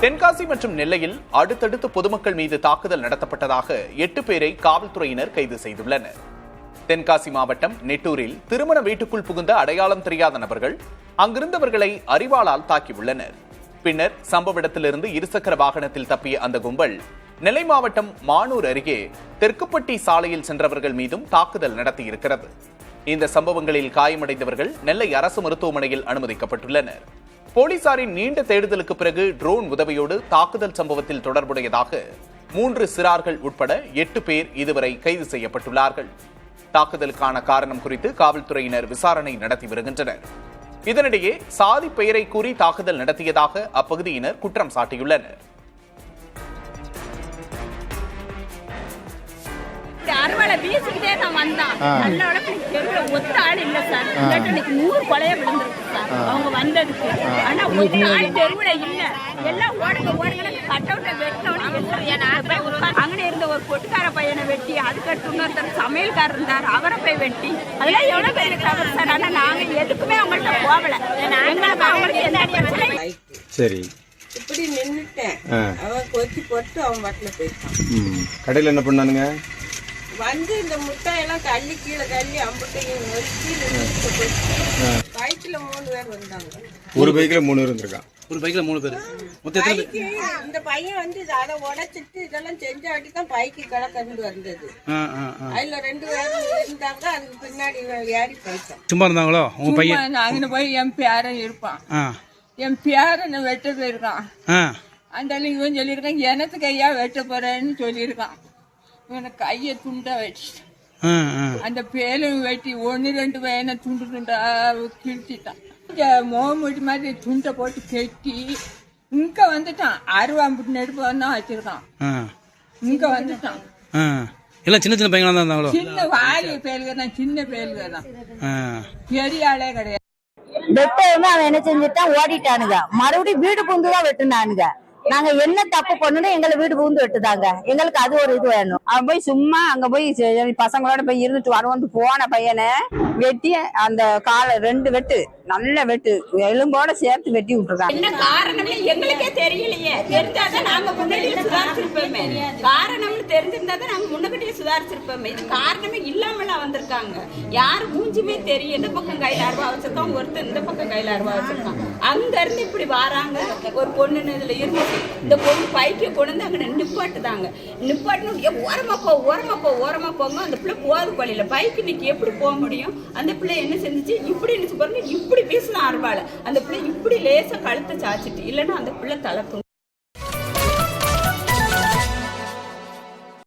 தென்காசி மற்றும் நெல்லையில் அடுத்தடுத்து பொதுமக்கள் மீது தாக்குதல் நடத்தப்பட்டதாக 8 பேரை காவல்துறையினர் கைது செய்துள்ளனர். தென்காசி மாவட்டம் நெட்டூரில் திருமண வீட்டுக்குள் புகுந்த அடையாளம் தெரியாத நபர்கள் அங்கிருந்தவர்களை அரிவாளால் தாக்கியுள்ளனர். பின்னர் சம்பவ இடத்திலிருந்து இருசக்கர வாகனத்தில் தப்பிய அந்த கும்பல் நெல்லை மாவட்டம் மானூர் அருகே தெற்குப்பட்டி சாலையில் சென்றவர்கள் மீதும் தாக்குதல் நடத்தியிருக்கிறது. இந்த சம்பவங்களில் காயமடைந்தவர்கள் நெல்லை அரசு மருத்துவமனையில் அனுமதிக்கப்பட்டுள்ளனர். போலீசாரின் நீண்ட தேடுதலுக்கு பிறகு ட்ரோன் உதவியோடு தாக்குதல் சம்பவத்தில் தொடர்புடையதாக 3 சிறார்கள் உட்பட 8 பேர் இதுவரை கைது செய்யப்பட்டுள்ளார்கள். தாக்குதலுக்கான காரணம் குறித்து காவல்துறையினர் விசாரணை நடத்தி வருகின்றனர். இதனிடையே சாதி பெயரை கூறி தாக்குதல் நடத்தியதாக அப்பகுதியினர் குற்றம் சாட்டியுள்ளனர். அறுவலை வீசிக்கிட்டே நான் வந்தான். நல்ல தெருவில் ஒத்த ஆள் இல்லை சார். இன்னைக்கு 100 கொலையை விழுந்திருக்கு சார் அவங்க வந்ததுக்கு. ஆனா ஒத்த ஆள் தெருவில் இல்லை. எல்லாம் ஓடுங்க ஓடுங்க கட்டவுட்டை வெட்டோட அங்கே இருந்த ஒரு பொட்டுக்கார பையனை வெட்டி அதுக்கடுத்து இன்னொருத்தர் சமையல்காரர் இருந்தார் அவரை போய் வெட்டி அதெல்லாம் எவ்வளவு பேர் இருக்காங்க சார். ஆனா நாங்க எதுக்குமே அவங்கள்ட்ட போகல. எங்களுக்கு அவங்களுக்கு என்ன சரி இப்படி நின்னுட்டேன். அவன் கொத்தி போட்டு அவன் வாட்டில போயிட்டான். கடையில் என்ன பண்ணானுங்க? வந்து இந்த முட்டையெல்லாம் தள்ளி கீழே தள்ளி அம்புட்டையும் வச்சு பைக்கில் 3 பேர் வந்தாங்க. ஒரு பைக்கில் 3 பேர் வந்திருக்கான். ஒரு பைக்கில் 3 பேர். இந்த பையன் வந்து அதை உடைச்சிட்டு இதெல்லாம் செஞ்ச வாட்டி தான் பைக்கு கிடக்கண்டு வந்தது. அதுல 2 பேர் இருந்தாங்க. அதுக்கு பின்னாடி ஏறி போயிட்டான். சும்மா இருந்தாங்களோ உங்க பையன்? அங்கே போய் என் பேரன் இருப்பான். என் பேரனை வெட்ட போயிருக்கான். அந்த இவன் சொல்லியிருக்கான் எனக்கு கையா வெட்ட போறேன்னு சொல்லியிருக்கான். இவனை கையை துண்டா வெட்டிட்டான். அந்த பேலும் வெட்டி 1-2 பையனை துண்டு துண்டா கிழிச்சிட்டான். மோமுடி மாதிரி துண்டை போட்டு கெட்டி இங்க வந்துட்டான். 60 நெருப்பு தான் வச்சிருக்கான். இங்க வந்துட்டான். எல்லாம் சின்ன சின்ன பையங்களா தான் இருந்தாங்களோ? சின்ன வாலி பேலுக தான். சின்ன பேலுக தான். பெரிய ஆளே கிடையாது. வெட்டவுமே அவன் என்ன செஞ்சுட்டான், ஓடிட்டானுங்க. மறுபடியும் வீடு புகுந்துதான் வெட்டுனானுங்க. நாங்க என்ன தப்பு பண்ணணும், எங்களை வீடு புகுந்து வெட்டுதாங்க. எங்களுக்கு அது ஒரு இது வேணும். அவன் போய் சும்மா அங்க போய் பசங்களோட போய் இருந்துட்டு வருவோம் போன பையனை வெட்டி அந்த காலை 2 வெட்டு நல்ல வெட்டு எலும்போட சேர்த்து வெட்டி விட்டுருக்காங்க. என்ன காரணம்னு எங்களுக்கே தெரியலையே. தெரிஞ்சாதான் நாங்க முன்னாடியே சுதாரிச்சிருப்போமே. காரணம்னு தெரிஞ்சிருந்தாதான் நாங்க முன்னகட்டியே சுதாரிச்சிருப்போமே. இது காரணமே இல்லாமலாம் வந்திருக்காங்க. யாரு மூஞ்சுமே தெரியும். இந்த பக்கம் கையில 6 ரூபா வச்சிருக்கான், ஒருத்தர் இந்த பக்கம் கையில 6 ரூபா வச்சிருக்கான். அங்க இருந்து இப்படி வராங்க. ஒரு பொண்ணு இதுல இருந்து இந்த பொண்ணு பைக்கை கொண்டு வந்து அங்க நிப்பாட்டுதாங்க. நிப்பாட்டு ஓரமா போங்க. அந்த பிள்ளை போது கொள்ளையில பைக்கு இன்னைக்கு எப்படி போக முடியும்? அந்த பிள்ளை என்ன செஞ்சுச்சு, இப்படி என்ன பாருங்க, இப்படி பேசினா அறுவாள். அந்த பிள்ளை இப்படி லேசா கழுத்தை சாச்சிட்டு இல்லைன்னா அந்த பிள்ளை தலை